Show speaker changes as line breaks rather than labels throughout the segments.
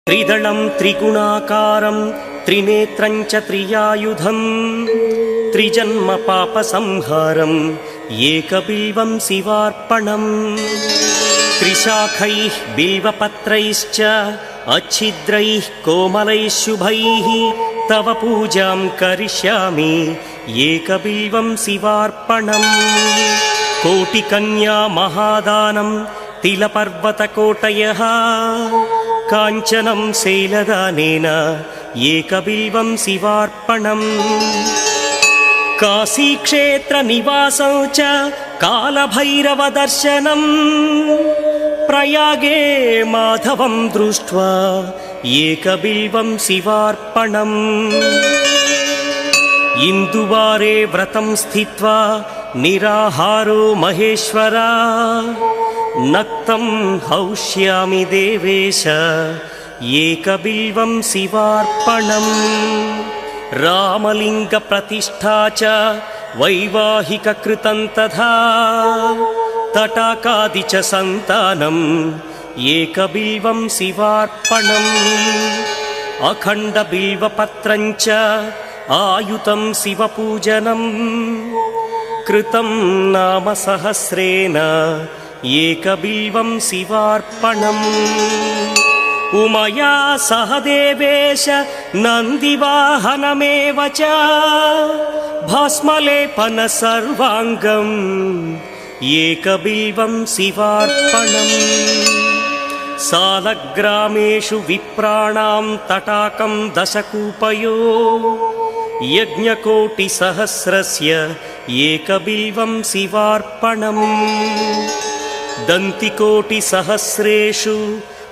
त्रिदलं त्रिगुणाकारं त्रिनेत्रं च त्रियायुधं त्रिजन्म पापसंहारम् एकबिल्वं शिवार्पणम् त्रिशाखैः बिल्वपत्रैश्च अच्छिद्रैः कोमलैः शुभैः तव पूजां करिष्यामि एकबिल्वं शिवार्पणम् कोटिकन्या महादानं तिलपर्वतकोटयः काञ्चनं शैलदानेन एकबिल्वं शिवार्पणम् काशीक्षेत्रनिवासं च कालभैरवदर्शनम् प्रयागे माधवं दृष्ट्वा एकबिल्वं शिवार्पणम् इन्दुवारे व्रतं स्थित्वा निराहारो महेश्वरा नक्तं हौष्यामि देवेश एकबिल्वं शिवार्पणम् रामलिङ्गप्रतिष्ठा च वैवाहिककृतं तथा तटाकादि च सन्तानम् एकबिल्वं शिवार्पणम् अखण्डबिल्वपत्रं च आयुतं शिवपूजनम् कृतं नाम सहस्रेण एकबिल्वं शिवार्पणम् उमया सह देवेश नन्दिवाहनमेव च भस्मलेपन सर्वाङ्गम् एकबिल्वं शिवार्पणम् सालग्रामेषु विप्राणां तटाकं दशकूपयो यज्ञकोटिसहस्रस्य एकबिल्वं शिवार्पणम् दन्तिकोटिसहस्रेषु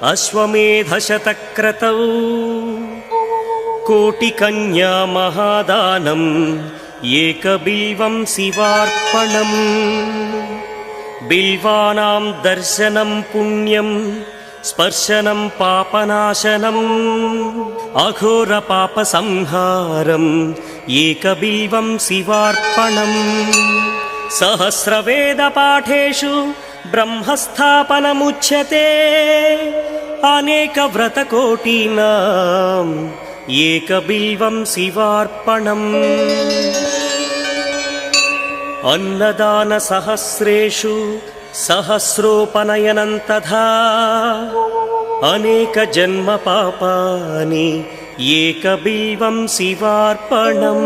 अश्वमेधशतक्रतौ कोटिकन्या महादानम् एकबिल्वं शिवार्पणम् बिल्वानां दर्शनं पुण्यं स्पर्शनं पापनाशनम् अघोरपापसंहारम् एकबिल्वं शिवार्पणम् सहस्रवेदपाठेषु ब्रह्मस्थापनमुच्यते अनेकव्रतकोटीनाम् एकबिल्वं शिवार्पणम् अन्नदानसहस्रेषु सहस्रोपनयनं तथा अनेकजन्मपापानि एकबिल्वं शिवार्पणम्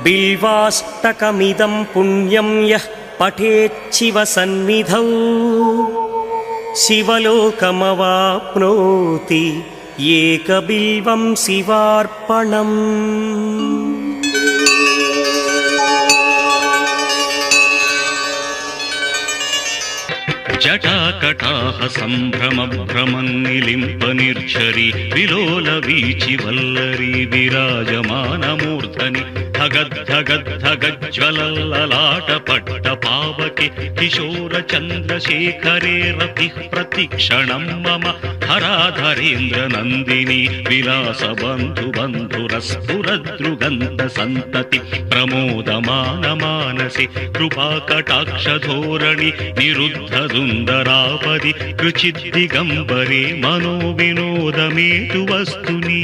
बिल्वाष्टकमिदं पुण्यं यः पठेच्छिवसन्निधौ शिवलोकमवाप्नोति एकबिल्वं शिवार्पणम्
जटाकटाह सम्भ्रमभ्रमन्निलिम्पनिर्झरि विलोलवीचि वल्लरी विराजमानमूर्धनि धगद्धगद्धगज्ज्वलल्ललाटपट्टपावके किशोरचन्द्रशेखरे रतिः प्रतिक्षणं मम हराधरेन्द्रनन्दिनी विलासबन्धुबन्धुरस्फुरदृगन्तसन्तति प्रमोदमानमानसे कृपाकटाक्षधोरणि निरुद्धदुन्दरापदि कृचिद्दिगम्बरे मनोविनोदमेतु वस्तुनि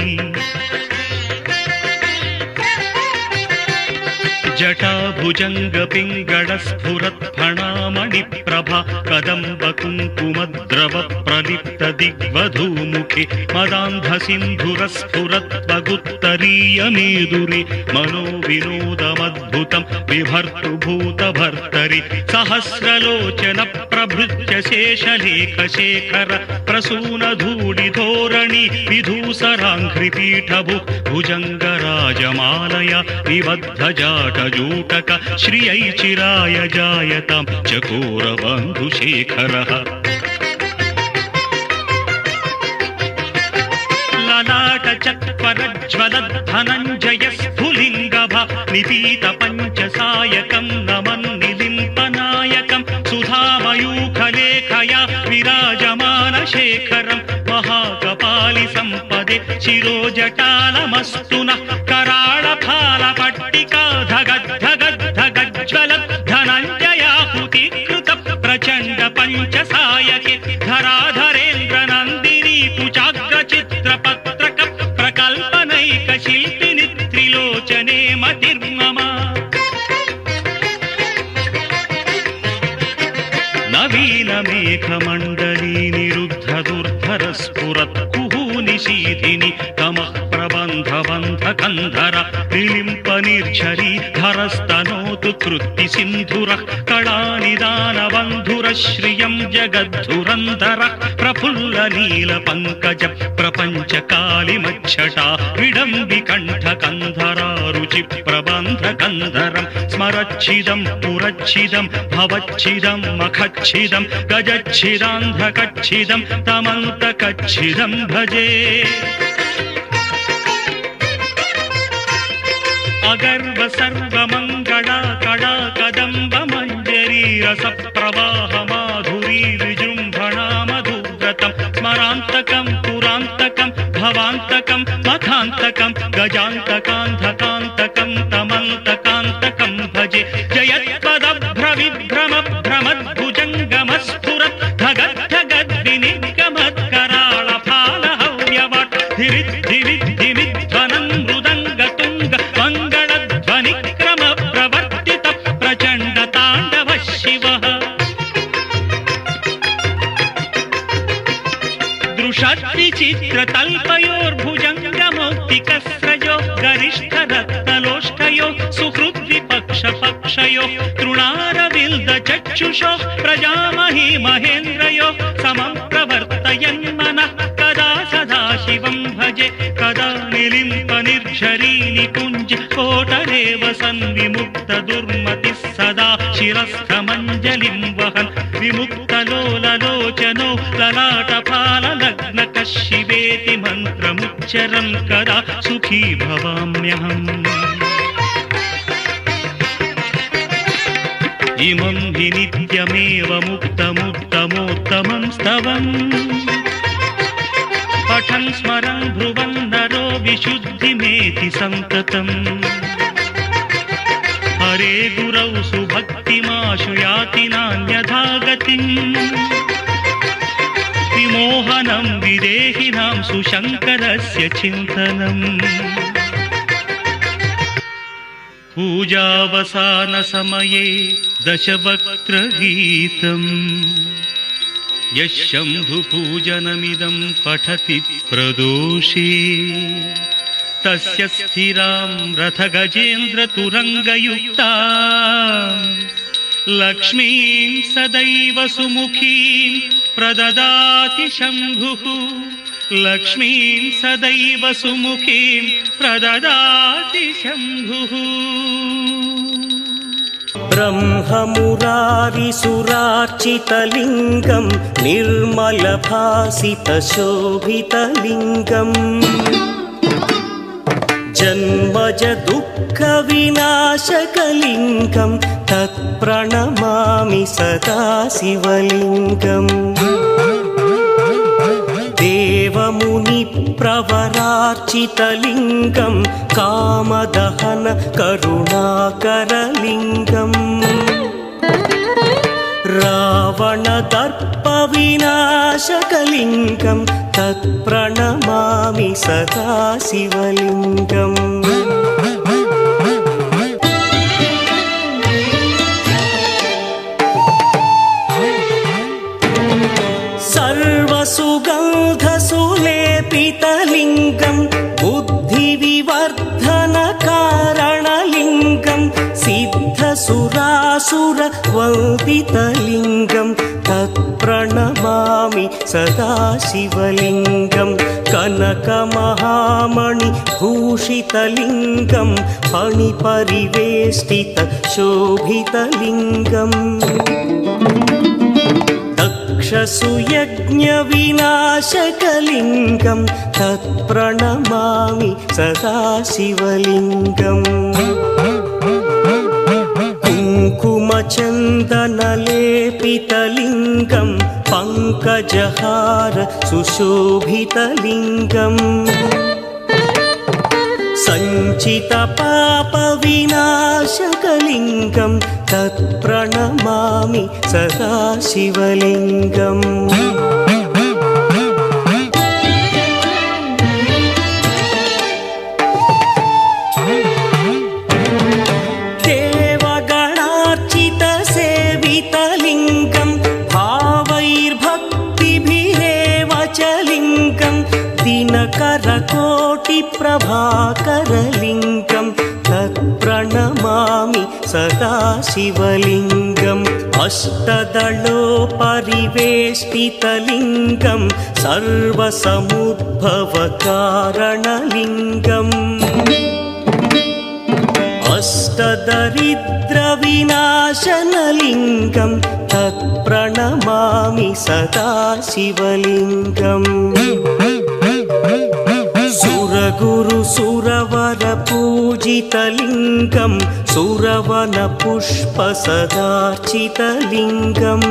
जटाभुजङ्गपिङ्गळस्फुरत्फणामणिप्रभा कदम्बकुङ्कुमद्रवप्रलिप्तदिग्वधूमुखे मदान्धसिन्धुरस्फुरत्वगुत्तरीयमेदुरे मनोविनोदमद्भुतं बिभर्तुभूतभर्तरि सहस्रलोचनप्रभृत्य शेषलेखशेखर प्रसूनधूलिधोरणि विधूसराङ्घ्रिपीठभु भुजङ्गराजमालया निबद्धजाटजूटक श्रियै चिराय जायतां चकोरबन्धुशेखरः ललाटचत्वरज्वलद्धनञ्जयस्फुलिङ्गभा निपीतपञ्चसायकं नमन्निलिम्पनायकं सुधामयूखलेखया विराजमानशेखरं महाकपालिसम्पदे शिरोजटालमस्तु नः कराळफालपट्टिका धगद्धगद्धगज्ज्वलद्धनञ्जयाहुतिकृत प्रचण्ड पञ्चसायके धराधरेन्द्रनन्दिनी स्फुरत् कुहूनिशीधिनि तमः प्रबन्धबन्धकन्धर निलिम्पनिर्झरी धरस्तनोतु कृत्तिसिन्धुरः कलानिदानबन्धुरः श्रियं जगद्धुरन्धरः प्रफुल्लनीलपङ्कज प्रपञ्चकालिमच्छटा विडम्बिकण्ठकन्धरा रुचिप्रबन्धकन्धरं स्मरच्छिदं पुरच्छिदं भवच्छिदं मखच्छिदं गजच्छिदान्धकच्छिदं तमन्तकच्छिदं भजे अगर्व सर्वमङ्गला कला कदम्ब मञ्जरी रसप्रवाह माधुरी विजृम्भणा मधुव्रतं स्मरान्तकं पुरान्तकं भवान्तकं मथान्तकं गजान्तकान्धकान्तकं तमन्तकान्तकं भजे जयत्पदभ्रविभ्रमभ्रमद्भुजङ्गमस्फुरत् धगद्धगद्विनिगमत्कराळफालहव्यवट् धिरिद्धिरिद्धिमिध्वनं मृदङ्गतुङ्ग मङ्गलध्वनिक्रम प्रवर्तित प्रचण्डताण्डव शिवः दृशद्विचित्रतल्पयोर्भुजङ्गमौक्तिकस्रजो गरिष्ठरत्नलोष्ठयो सुहृद्विपक्षपक्षयो तृणारविल्दचक्षुषो प्रजामही महेन्द्रयो समं प्रवर्तयन्मनः कदा सदा शिवं भजे कदा निलिम्पनिर्झरी निकुञ्ज कोटरेव सन्विमुक्तदुर्मतिः सदा शिरस्थमञ्जलिं वहन् विमुक्तलोललोचनो ललाटफाललग्नकः शिवेति मन्त्रमुच्चरन् कदा सुखी भवाम्यहम् इमं हि नित्यमेव मुक्तमुत्तमोत्तमं स्तवम् पठन् स्मरन् ब्रुवन् नरो विशुद्धिमेति सन्ततम् हरे गुरौ सुभक्तिमाशु याति नान्यथा गतिम् विमोहनं विदेहिनां सुशङ्करस्य चिन्तनम् पूजावसानसमये दशवक्त्रगीतम् यः शम्भुपूजनमिदं पठति प्रदोषे तस्य स्थिरां रथगजेन्द्रतुरङ्गयुक्तां लक्ष्मीं सदैव सुमुखीं प्रददाति शम्भुः लक्ष्मीं सदैव सुमुखीं प्रददाति शम्भुः
ब्रह्ममुरारिसुरार्चितलिङ्गं निर्मलभासितशोभितलिङ्गम् जन्मज दुःखविनाशकलिङ्गं तत्प्रणमामि सदा शिवलिङ्गम् देवमुनिप्रवरार्चितलिङ्गं कामदहन करुणाकरलिङ्गम् रावणदर्पविनाशकलिङ्गं तत्प्रणमामि सदा शिवलिङ्गम् सर्वसुगन्धसुलेपितलिङ्गं बुद्धिविवर्धनकारणलिङ्गं सिद्धसुरासुरवन्दितलिङ्गं तत्प्रणमामि सदा शिवलिङ्गं कनकमहामणिभूषितलिङ्गं फणिपरिवेष्टितशोभितलिङ्गम् दक्षसुयज्ञविनाशकलिङ्गं तत्प्रणमामि सदा शिवलिङ्गम् कुङ्कुमचन्दनलेपितलिङ्गं पङ्कजहार सुशोभितलिङ्गम् सञ्चितपापविनाशकलिङ्गं तत्प्रणमामि सदा शिवलिङ्गम् देवगणार्चितसेवितलिङ्गं भावैर्भक्तिभिरेव च लिङ्गम् करकोटिप्रभाकरलिङ्गं तत्प्रणमामि सदा शिवलिङ्गम् अष्टदलोपरिवेष्टितलिङ्गं सर्वसमुद्भवकारणलिङ्गम् अष्टदरिद्रविनाशनलिङ्गं तत्प्रणमामि सदा शिवलिङ्गम् सुरगुरुसुरवरपूजितलिङ्गं सुरवनपुष्पसदार्चितलिङ्गम्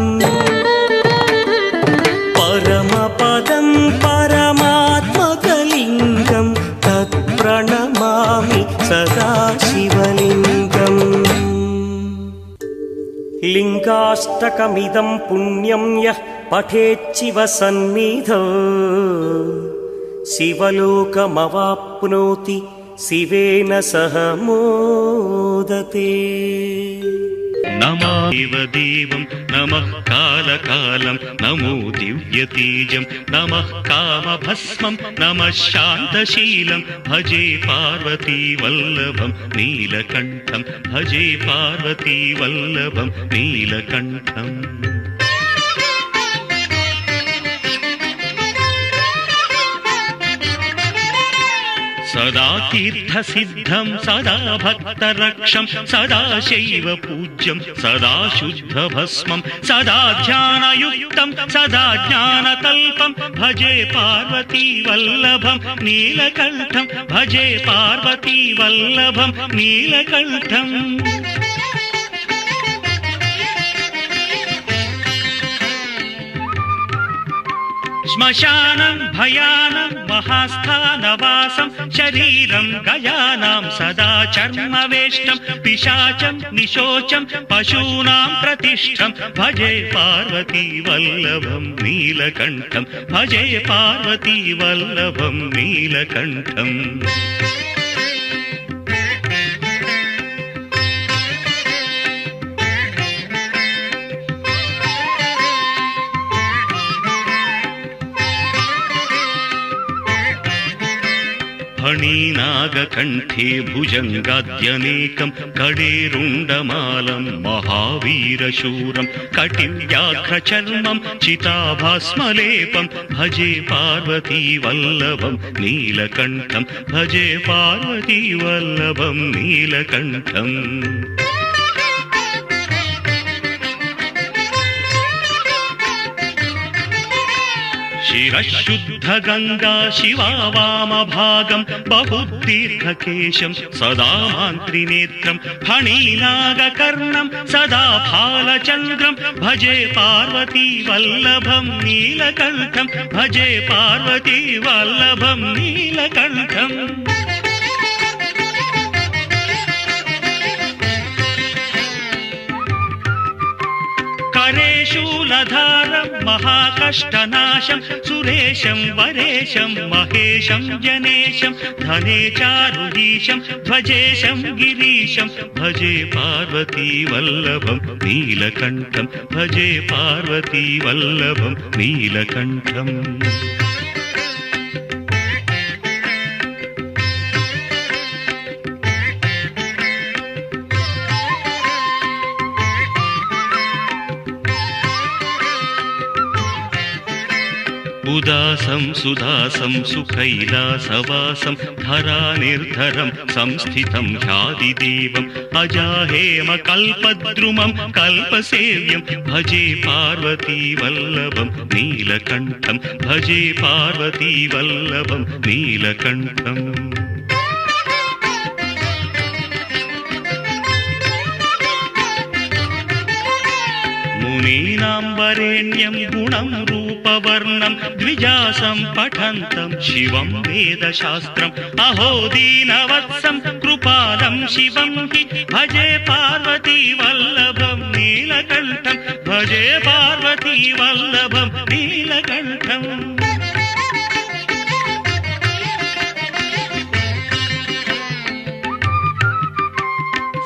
परमपदं परमात्मकलिङ्गं तत्प्रणमामि सदा शिवलिङ्गम् लिङ्गाष्टकमिदं पुण्यं यः पठेच्छिव सन्निधौ शिवलोकमवाप्नोति शिवेन सह मोदते।
नमः देवं नमः कालकालं नमो दिव्यतेजं नमः कामभस्मं नमः शान्तशीलं भजे पार्वती वल्लभं नीलकण्ठं भजे पार्वती वल्लभं नीलकण्ठम् सदा तीर्थसिद्धं सदा भक्तरक्षं सदा शैव पूज्यं सदा शुद्धभस्मं सदा ध्यानयुक्तं सदा ज्ञानकल्पं भजे पार्वती वल्लभं नीलकण्ठं भजे पार्वती वल्लभं नीलकण्ठम् श्मशानं भयानं महास्थानवासं शरीरं गयानां सदा चर्मवेष्टं पिशाचं निशोचं पशूनां प्रतिष्ठं भजे पार्वती वल्लभं नीलकण्ठं भजे पार्वती वल्लभं नीलकण्ठम् फणीनागकण्ठे भुजङ्गाद्यनेकं कडेरुण्डमालं महावीरशूरं कटिव्याघ्रचर्मं चिताभास्मलेपं भजे पार्वती वल्लभं नीलकण्ठं भजे पार्वती वल्लभं नीलकण्ठम् शिरशुद्धगङ्गा शिवा वामभागं बहुतीर्थकेशं सदा मान्त्रिनेत्रं फणीनागकर्णं सदा फालचन्द्रं भजे पार्वती वल्लभं नीलकण्ठं भजे पार्वती वल्लभं नीलकण्ठम् शूलधारं महाकष्टनाशं सुरेशं वरेशं महेशं जनेशं धने चारुधीशं ध्वजेशं गिरीशं भजे पार्वती वल्लभं नीलकण्ठं भजे पार्वती वल्लभं नीलकण्ठम् उदासं सुदासं सुकैलासवासं धरानिर्धरं संस्थितं ह्यादिदेवम् अजाहेमकल्पद्रुमं कल्पसेव्यं भजे पार्वती वल्लभं नीलकण्ठं भजे पार्वती वल्लभं नीलकण्ठम् मुनीनां वरेण्यं गुणं रूपवर्णं द्विजासं पठन्तं शिवं वेदशास्त्रम् अहो दीनवत्सं कृपालं शिवं हि भजे पार्वती वल्लभं नीलकण्ठं भजे पार्वती वल्लभं नीलकण्ठम्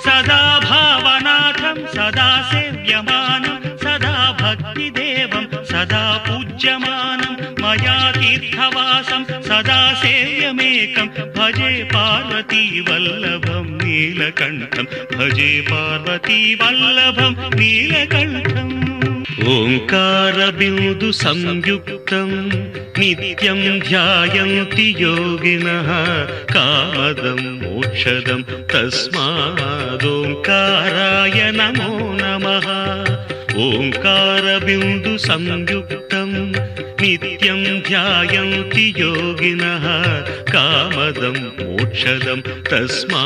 सदा भावनाथं सदा सेव्यमानं सदा भक्तिदेवं सदा पूज्यमानं मायातीर्थवासं सदा सेव्यमेकं भजे पार्वतीवल्लभं नीलकण्ठं भजे पार्वतीवल्लभं नीलकण्ठम् ओङ्कारबिन्दु संयुक्तं नित्यं ध्यायन्ति योगिनः कामदं मोक्षदं तस्मादोङ्काराय नमो नमः ओङ्कारबिन्दु संयुक्तं नित्यं ध्यायन्ति योगिनः कामदं मोक्षदं तस्मादोङ्काराय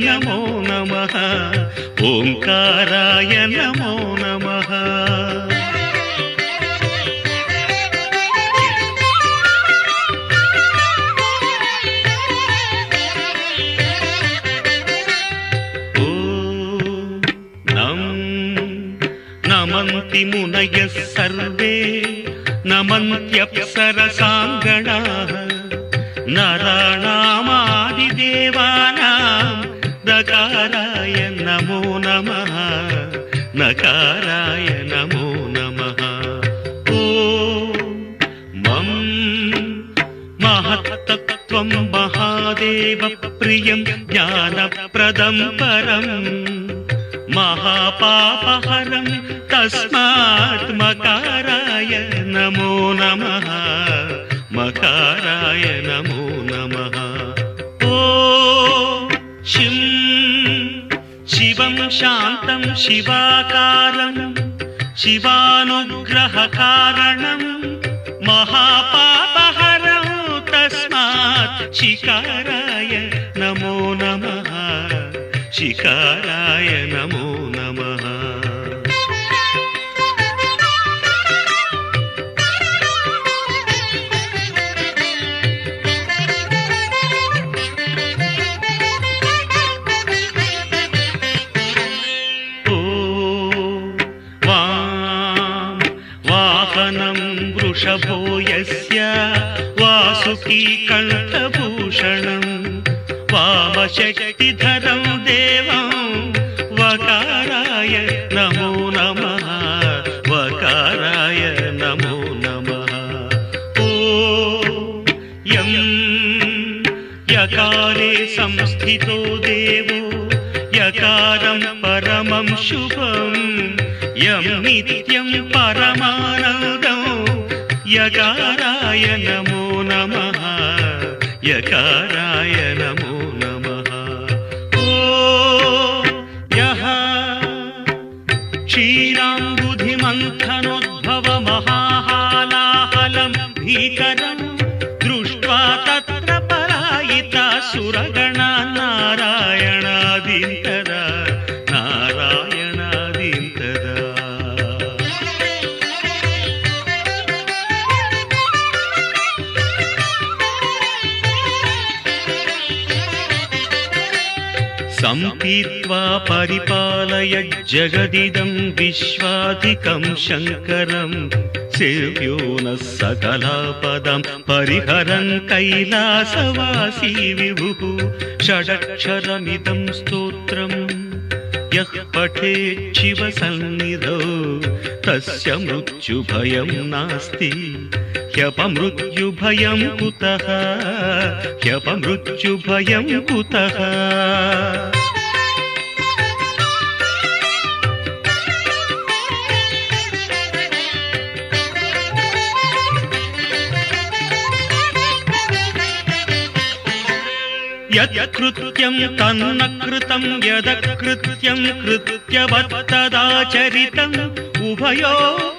नमो नमः ओङ्काराय नमो नमः नमन्ति मुनयः सर्वे नमन्त्यप्सरसाङ्गणाः नराणामादिदेवानां नकाराय नमो नमः नकाराय नमो नमः ॐ मं महत्तत्त्वं महादेवप्रियं ज्ञानप्रदं परम् महापापहरं तस्मात् मकाराय नमो नमः मकाराय नमो नमः ॐ शिं शिवं शान्तं शिवाकारं शिवानुग्रहकारणं महापापहरं तस्मात् शिकाराय नमो नमः शिकाराय नमो नमः वाहनं वृषभो यस्य वासुकी कण्ठभूषणं वामशक्तिधरं देवं वकाराय नमो नमः वकाराय नमो नमः ॐ यं यकारे संस्थितो देवो यकारं परमं शुभं यं नित्यं परमानन्दं यकाराय नमो नमः यकाराय नमो नमः ॐ यः क्षीराम्बुधिमन्थनोद्भवमहाहालाहलं भीकरं दृष्ट्वा तत्र पलायिता सुरगणा नारायणादीन्तरा नारायणादीन्तरा सम्पीत्वा परिपालय जगदिदं विश्वाधिकं शङ्करं सेव्यो नः सकलापदं परिहरन् कैलासवासी विभुः षडक्षरमिदं स्तोत्रं यः पठेत् शिवसन्निधौ तस्य मृत्युभयं नास्ति ह्यपमृत्युभयं कुतः ह्यपमृत्युभयं कुतः यत्कृत्यं तन्न कृतं यदकृत्यं कृत्यवत्तदाचरितम् उभयो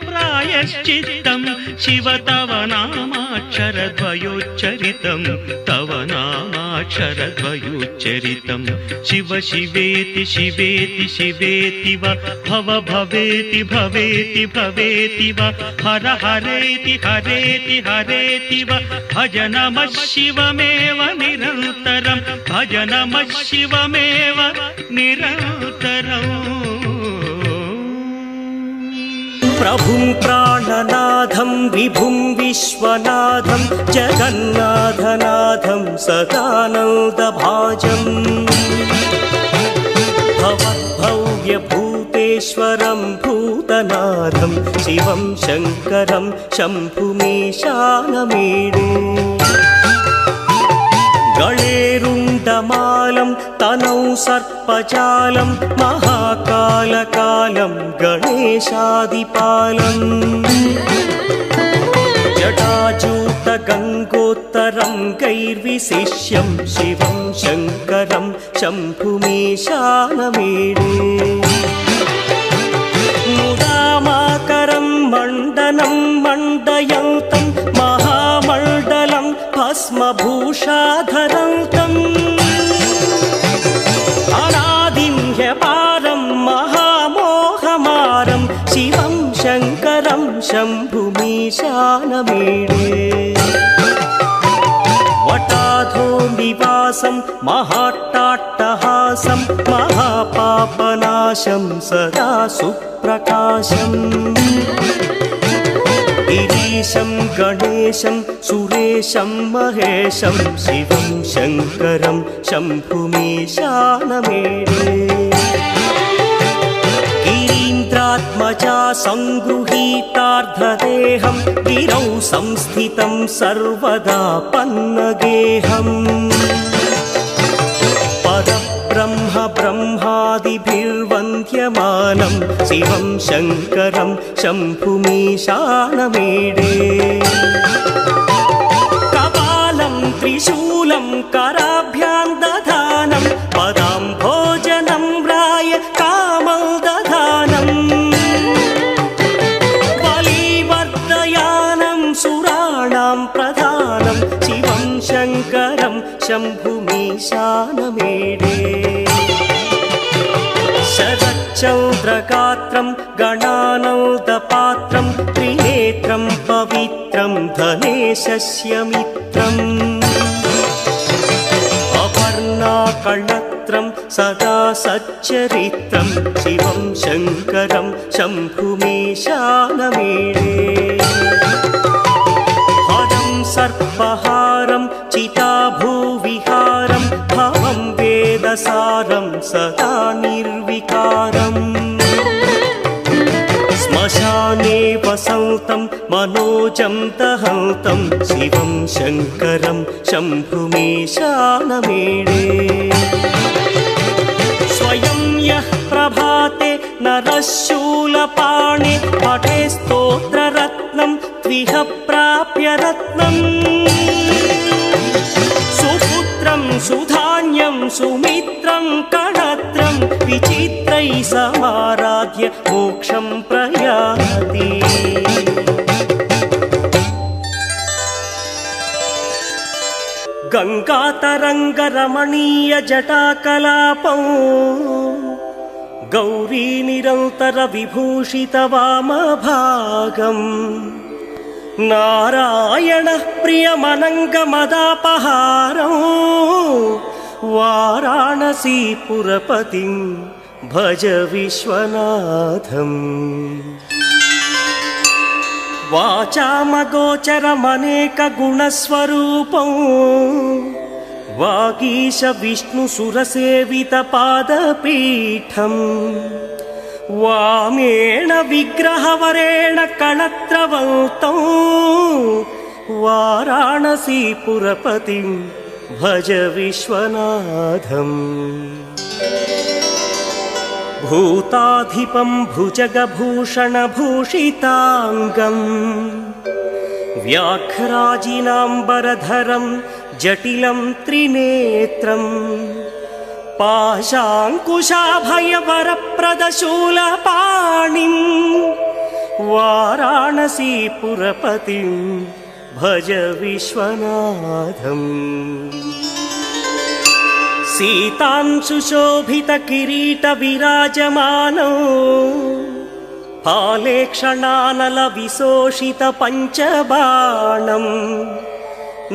प्रायश्चित्तं शिव तव नामाक्षरद्वयोच्चरितं तव नामाक्षरद्वयोच्चरितं शिव शिवेति शिवेति शिवेति वा भव भवेति भवेति भवेति वा हर हरेति हरेति हरेति वा भज नमः शिवमेव निरन्तरं भज नमः शिवमेव निरन्तरम्
प्रभुं प्राणनाथं विभुं विश्वनाथं जगन्नाथनाथं सदानन्दभाजं भवद्भव्यभूतेश्वरं भूत भूतनाथं शिवं शङ्करं शम्भुमीशानमीडे गळेरुण्डमालं तनौ सर्पजालं महाकालकालं गणेशादिपालम् जटाजूतगङ्गोत्तरं गैर्विशिष्यं शिवं शङ्करं शम्भुमीशानमीडे मुदामाकरं मण्डनं मण्डयन्तं महामण्डलं भस्मभूषाधरन्तम् अनादिं ह्यपारं महामोहमारं शिवं शङ्करं शम्भुमीशानमीडे वटाधो निवासं महाट्टाट्टहासं महापापनाशं सदा सुप्रकाशम् गिरीशं गणेशं सुरेशं महेशं शिवं शङ्करं शम्भुमीशानमीडे गिरीन्द्रात्मजा सङ्गृहीतार्धदेहं गिरौ संस्थितं सर्वदा पन्नगेहम् परब्रह्म ब्रह्मादिभिर्वन्द्यमानं शिवं शङ्करं शम्भुमीशानमीडे कपालं त्रिशूलं कराभ्यां दधानं पदाम्भोजनं राय कामं दधानम् बलिवर्धयानं सुराणां प्रधानं शिवं शङ्करं शम्भुमीशानमीडे शरच्चन्द्रगात्रं गणानन्दपात्रं त्रिनेत्रं पवित्रं धनेशस्य मित्रम् अपर्णाकळत्रं सदा सच्चरित्रं शिवं शङ्करं शम्भुमीशानमीडे हरं सर्पहारं चिताभूविहारं भवं वेदसारं सदा निर्विकारम् श्मशाने वसन्तं मनोजं दहन्तं शिवं शङ्करं शम्भुमीशानमीडे स्वयं यः प्रभाते नरः शूलपाणे पठे स्तोत्ररत्नं त्विह प्राप्य रत्नम् सुपुत्रं सुधान्यं सुमित्रं कणत्रं विचित्रैः समाराध्य मोक्षं प्रयाति गङ्गातरङ्गरमणीय जटाकलापं गौरीनिरन्तरविभूषितवामभागम् नारायणः प्रियमनङ्गमदापहारं वाराणसीपुरपतिं भज विश्वनाथम् वाचामगोचरमनेकगुणस्वरूपं वागीश विष्णुसुरसेवितपादपीठम् वामेण विग्रहवरेण कणत्रवन्तं वाराणसीपुरपतिं भज विश्वनाथम् भूताधिपं भुजगभूषणभूषिताङ्गम् व्याघ्राजिनाम्बरधरं जटिलं त्रिनेत्रम् पाशाङ्कुशाभयवरप्रदशूलपाणिं वाराणसीपुरपतिं भज विश्वनाथम् सीतांशुशोभितकिरीटविराजमानौ फालेक्षणानलविशोषितपञ्चबाणम्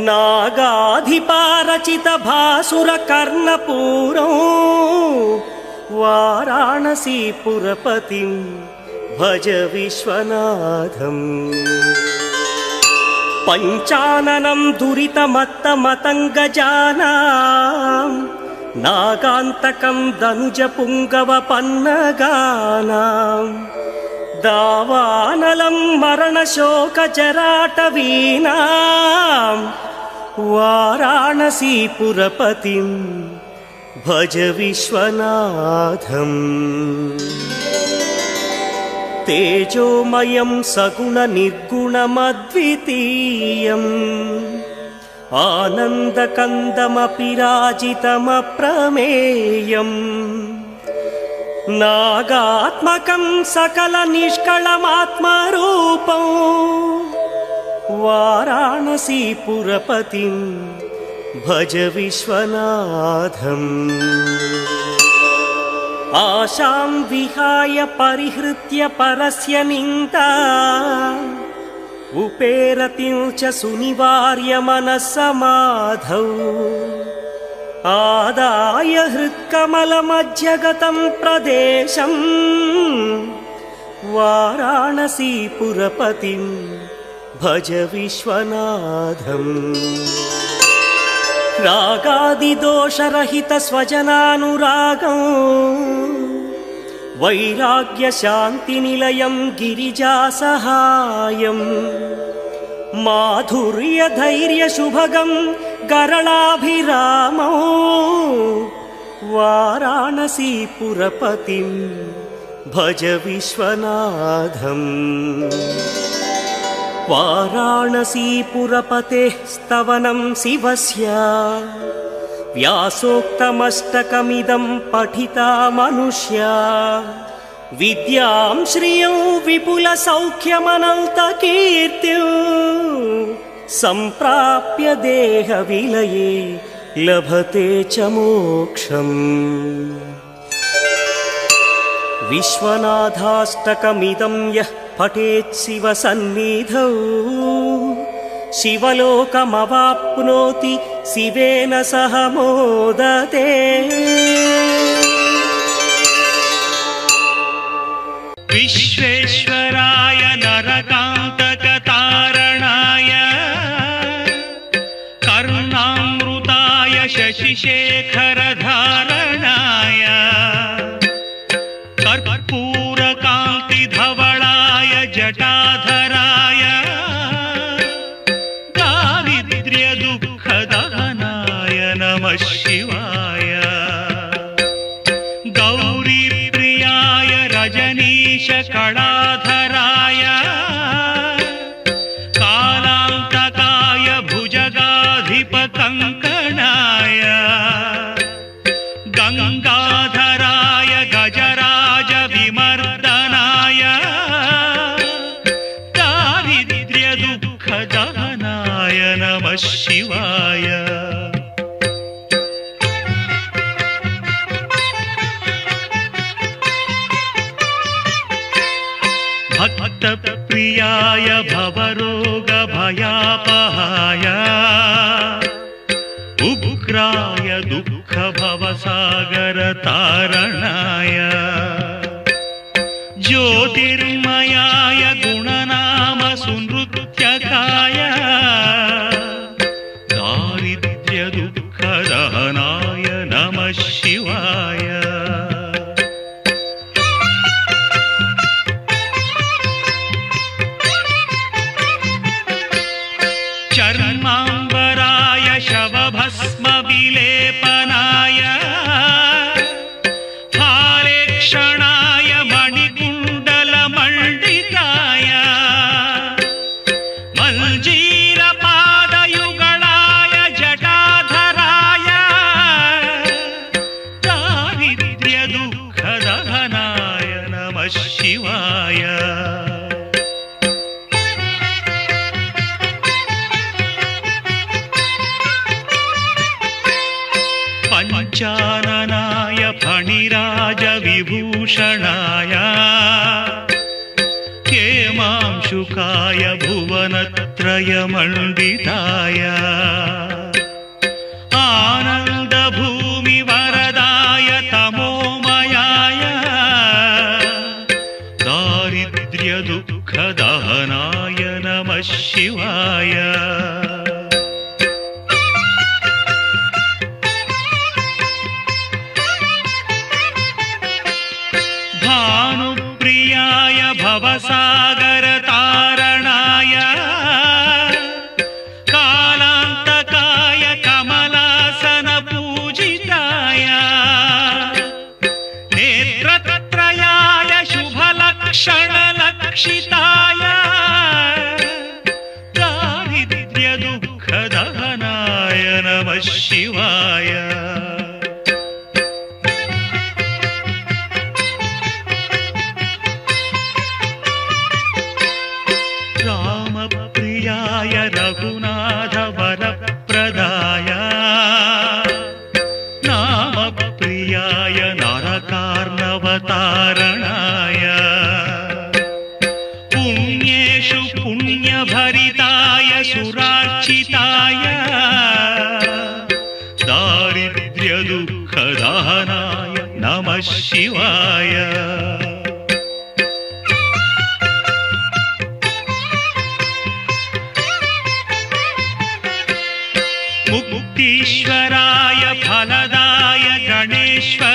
नागाधिपारचितभासुरकर्णपूरौ वाराणसीपुरपतिं भज विश्वनाथम् पञ्चाननं दुरितमत्तमतङ्गजानां नागान्तकं दनुजपुङ्गवपन्नगानां दावानलं मरणशोकजराटवीनां वाराणसीपुरपतिं भज विश्वनाथम् तेजोमयं सगुणनिर्गुणमद्वितीयम् आनन्दकन्दमपिराजितमप्रमेयम् नागात्मकं सकलनिष्कळमात्मरूपं वाराणसीपुरपतिं भज विश्वनाथम् आशां विहाय परिहृत्य परस्य निन्दा उपेरतिं च सुनिवार्य मनस्समाधौ आदाय हृत्कमलमध्यगतं प्रदेशं वाराणसीपुरपतिं भज विश्वनाथम् रागादिदोषरहितस्वजनानुरागं वैराग्यशान्तिनिलयं गिरिजासहायं माधुर्यधैर्यशुभगं गरलाभिरामौ वाराणसीपुरपतिं भज विश्वनाथम् वाराणसीपुरपतेः स्तवनं शिवस्य व्यासोक्तमष्टकमिदं पठिता मनुष्या विद्यां श्रियं विपुलसौख्यमनन्तकीर्तिं सम्प्राप्य देहविलये लभते च मोक्षम् विश्वनाथाष्टकमिदं यः पठेत् शिवसन्निधौ शिवलोकमवाप्नोति शिवेन सह मोदते
विश्वेश्वराय नरकान्तकतारणाय कर्णामृताय शशिशेखरधारणाय कर्पूरकान्तिधवलाय जटाधराय दारिद्र्यदुःखदहनाय नमः शिवाय गौरीप्रियाय रजनीशकलाधराय कालान्तकाय भुजगाधिपकङ्कणाय गङ्गाधराय गजराज विमर्दनाय दारिद्र्यदुःखदहनाय नमः शिवाय भक्तप्रियाय भवरोगभयापहाय उग्राय दुःखभवसागरतारणाय ज्योतिर्मयाय गुणनामसुनृत्यकाय दारिद्र्यदुःखदहनाय नमः शिवाय चर्माम्बराय शवभस्मविलेपनाय हारेक्षणाय मणिकुण्डलमण्डिताय मल्जीरपादयुगलाय जटाधराय दारिद्र्यदुःखदहनाय नमः शिवाय पञ्चाननाय फणिराजविभूषणाय हेमांशुकाय भुवनत्रयमण्डिताय आनन्दभूमिवरदाय तमोमयाय दारिद्र्यदुःखदहनाय नमः शिवाय दारिद्र्यदुःखदहनाय नमः शिवाय रामप्रियाय रघुनाथवरप्रदाय नामप्रियाय नरकार्णवतारणाय पुण्येषु पुण्यभरिताय सुरार्चिताय दारिद्र्यदुःखदहनाय नमः शिवाय मुक्तीश्वराय फलदाय गणेश्वर